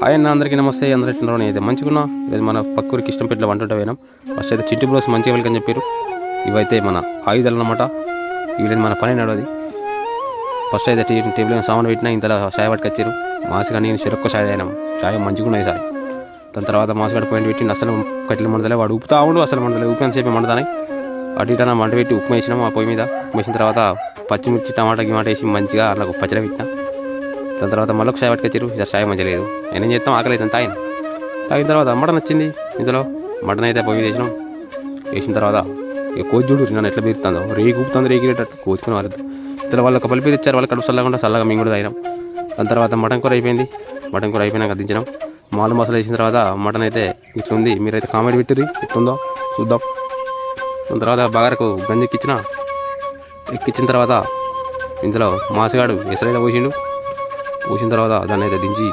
Hi అన్న, అందరికీ నమస్తే. అందరూ ఎట్లున్నారో నేనైతే మంచిగున్నా. ఇది మన పక్కూరికి ఇష్టంపేటలో వంటుంటా పోయినాం. ఫస్ట్ అయితే చింటి బ్రోస్ మంచిగా వెళ్ళకని చెప్పారు. ఇవైతే మన ఆయుధాలు అన్నమాట. ఇవి మన పని నడవది. ఫస్ట్ అయితే టేబుల్ సామాన్ పెట్టినా ఇంతలో చాయ్ పట్టుకొచ్చారు. మాసిగా నేను చెరొక్క చాయ్ అయినాం. చాయ్ మంచిగా ఉన్నాయి సార్. దాని తర్వాత మాసిగాడు పాయింట్ పెట్టి అసలు కట్టెలు మండలే వాడు ఉప్పుతా ఉండు. అసలు మండలే ఉప్పు సేపు మండదాని అటు ఇటన మంట పెట్టి ఉప్పు వేసినాం. ఆ పొయ్యి మీద ఉప్పు వేసిన తర్వాత పచ్చిమిర్చి టమాటా గిమాట వేసి మంచిగా అట్లా పచ్చడి పెట్టినా. దాని తర్వాత మళ్ళీ చాయ్ పట్టుకొచ్చారు. ఇక చాయ్ మంచిగా లేదు. నేనేం చేస్తాం, ఆకలి అయితే తాగిన తర్వాత మటన్ వచ్చింది. ఇందులో మటన్ అయితే పొయ్యి వేసినాం. వేసిన తర్వాత ఇక కోచి చూడు నన్ను ఎట్లా బీరుతుందో, రేగి ఊపుతుంది, రేగిరేటట్టు కోచుకుని వాళ్ళు. ఇందులో వాళ్ళు ఒక పలిపి తెచ్చారు. వాళ్ళు కడుపు చల్లగా మేము కూడా తాగినాం. దాని తర్వాత మటన్ కూర అయిపోయింది. మటన్ కూర అయిపోయినాక దించినాం. మాలు మసాలా వేసిన తర్వాత మటన్ అయితే ఇట్లా ఉంది. మీరైతే కామెంట్ పెట్టిర్రి ఎట్లుందో చూద్దాం. దాని తర్వాత బాగారకు గంజి ఎక్కించిన తర్వాత ఇందులో మాసగాడు ఎసరైతే పోసిన తర్వాత దాన్ని అయితే దించి